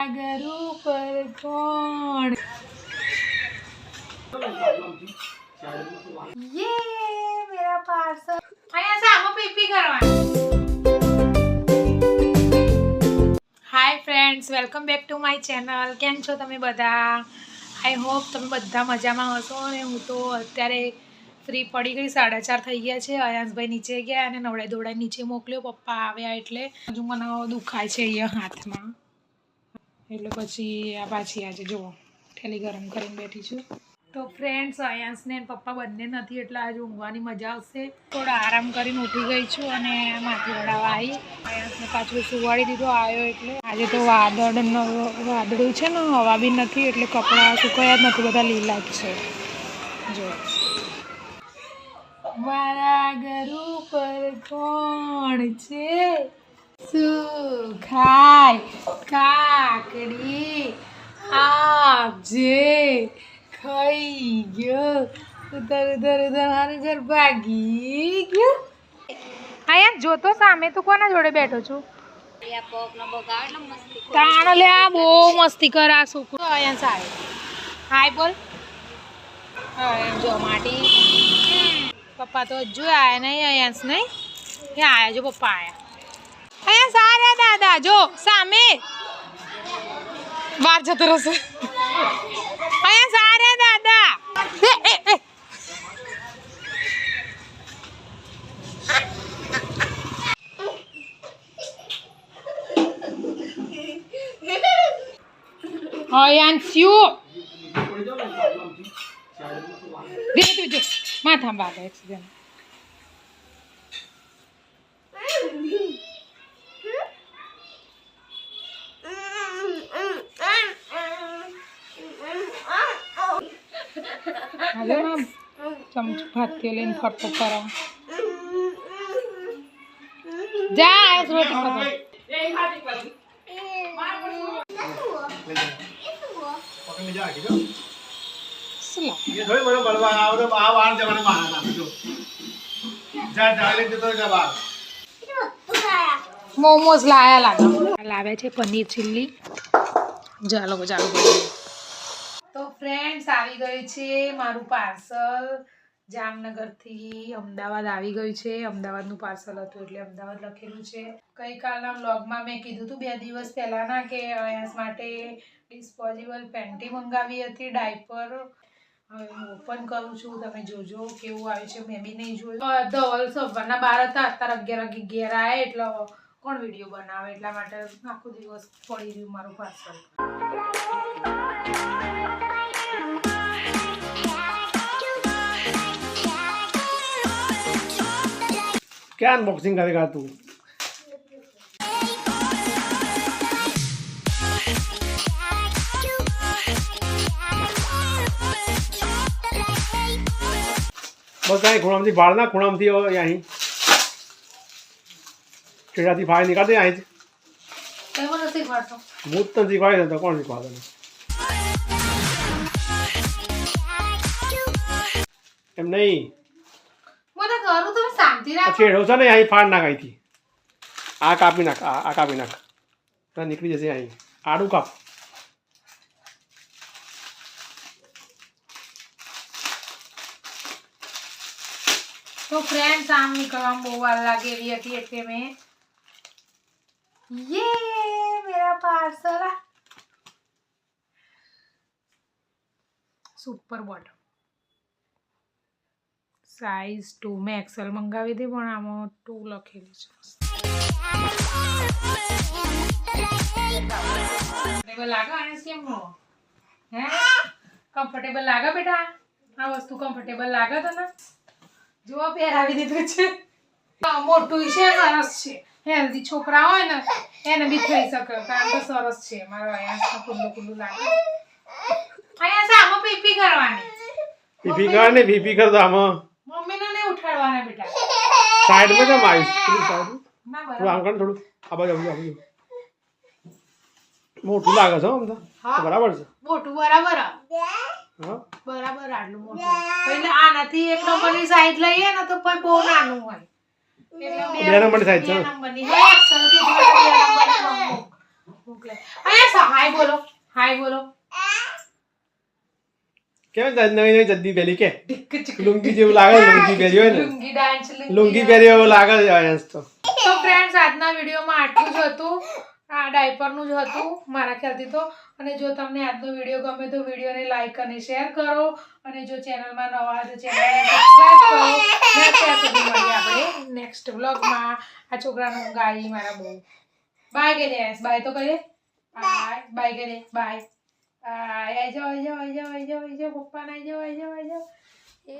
घर ऊपर कौन ये मेरा पार्सल आया सामो पीपी करवानी। Hi friends, welcome back to my channel. કેમ છો તમે બધા? આઈ હોપ તમે બધા મજામાં હશો। અને હું તો અત્યારે ફ્રી પડી ગઈ, 4:30 થઈ ગયા છે। અયાંશભાઈ નીચે ગયા અને નવડાઈ દોડાઈ નીચે મોકલ્યો। પપ્પા આવ્યા એટલે હજુ મને દુખાય છે અહીંયા હાથમાં, એટલે પછી આ પાછી આજે જુઓ ઠેલી ગરમ કરીને બેઠી છું। તો ફ્રેન્ડ્સ, અયાંશને પપ્પા બંને નથી એટલે આજે ઊંઘવાની મજા આવશે। થોડા આરામ કરીને ઉઠી ગઈ છું અને માથે વડાવા આવી। અયાંશને પાછું સુવાડી દીધો આવ્યો એટલે। આજે તો વાદળું છે ને, હવા બી નથી એટલે કપડાં સુકાયા જ નથી, બધા લીલા જ છે। જો મારા ઘર ઉપર કોણ છે? શું ખાય કાકડી આપજે, ખાઈ ગયો ઉધર ઉધર ઉધર મારું ઘર ભાગી ગયો। અહીંયા જોતો સામે તું કોના જોડે બેઠો છું? તાણ લે, આ બહુ મસ્તી કર આ છોકરો। અહીંયા સાહેબ હાય બોલ। જો માટી પપ્પા તો હજુ આયા નહીં, અહીંયા નહીં એ આયા જો પપ્પા આયા। અહીંયા સારા દાદા જો સામે બહાર જતો રહેશે। અહીંયા સારા દાદા અયાંસ્યુ જો માથા બાદ એક્સિડન્ટ। ચમચ ભાતી લઈને ફરતો કરા જા રોટી ખાતો। મોમોસ લાવ્યા છે, પનીર ચીલ્લી। ચાલો ચાલુ કરીએ। તો ફ્રેન્ડ્સ, આવી ગયું છે મારું પાર્સલ। જામનગરથી અમદાવાદ આવી ગયું છે। અમદાવાદનું પાર્સલ હતું એટલે અમદાવાદ લખેલું છે। ગઈકાલના વ્લોગમાં મેં કીધું હતું 2 દિવસ પહેલાંના કે અયાંશ માટે ડિસ્પોઝેબલ પેન્ટી મંગાવી હતી, ડાયપર। હવે હું ઓપન કરું છું, તમે જોજો કેવું આવ્યું છે। મેં બી નહીં જોયું। ધવલ સવારના 12 હતા, અત્યારે 11 વાગે ઘેર આવ્યા એટલે કોણ વિડીયો બનાવે, એટલા માટે આખો દિવસ પડી રહ્યું મારું પાર્સલ। क्या अनबॉक्सिंग करेगा तू? बस અહીં ખૂણામાંથી બહારના ખૂણામાંથી અહીં કેળાથી ફાળ નીકળતી અહીં જ હું જ તને શીખવાડી દઉં, કોણ શીખવાડે? એમ નહીં, છેડો છે ને અહીં ફાળ નાખ, અહીંથી આ કાપી નાખ, આ કાપી નાખ, તો નીકળી જશે। અહીં આડું કાપ। તો ફ્રેન્ડ્સ, આમ નીકળવામાં બહુ વાર લાગે એવી હતી એટલે મેં મેરા પાર્સલ સુપર બોટમ સાઈઝ 2 મેં એક્સેલ મંગાવી હતી પણ આમાં 2 લખેલી છે। કમ્ફર્ટેબલ લાગે આને? કેમ હો હે કમ્ફર્ટેબલ લાગે બેટા? આ વસ્તુ કમ્ફર્ટેબલ લાગે તને? જો પહેરાવી દીધું છે, મોટું છે, સરસ છે। હેલ્ધી છોકરા હોય ને એને બી થઈ શકે, કારણ કે સરસ છે। મારો અહીંયા ખુલ્લું ખુલ્લું લાગે। અહીંયા સામો પીપી કરવાની, પીપી કર ને, પીપી કર તો આમાં મમ્મીને નહીં ઉઠાડવાના બેટા। સાઈડમાં કેમ આવીશ? ના થોડું આમ કર, થોડું આ બાજુ મોટું લાગે છે આમ તો બરાબર છે, મોટું બરાબર બરાબર આટલું મોટું। એટલે આનાથી 1 નંબરની સાઈઝ લઈએ ને તો પણ બહુ નાનું હોય। બે નંબરની સાઈઝ છે, 2 નંબરની હે, એક્સેલ થી 2 નંબરની મોકલે અહીંયા હાય બોલો હાય બોલો કેમ નવી નવી જલ્દી પહેલી કે ઢીક ચીક લુંગી જેવું લાગે ને, લુંગી પહેરી હોય ને લુંગી ડાન્સ લુંગી પહેરી એવું લાગે છે આયસ તો. તો ફ્રેન્ડ્સ આજના વિડીયોમાં આટલું જ હતું. આ ડાયપરનું જ હતું મારા ખ્યાલથી તો. અને જો તમને આજનો વિડીયો ગમે તો વિડીયોને લાઈક અને શેર કરો અને જો ચેનલમાં નવા હોય તો ચેનલને સબસ્ક્રાઇબ કરો. ને ત્યાં સુધી મળીએ આપણે નેક્સ્ટ વ્લોગમાં. આ છોકરાનું ગાય મારા બહુ બાય કે દે બાય તો કહે બાય બાય કે દે બાય આઈ જાઓ આઈ જાઓ આઈ જાઓ આઈ જાઓ આઈ જાઓ પપ્પાને આઈ જાઓ આઈ જાઓ આઈ જાઓ એ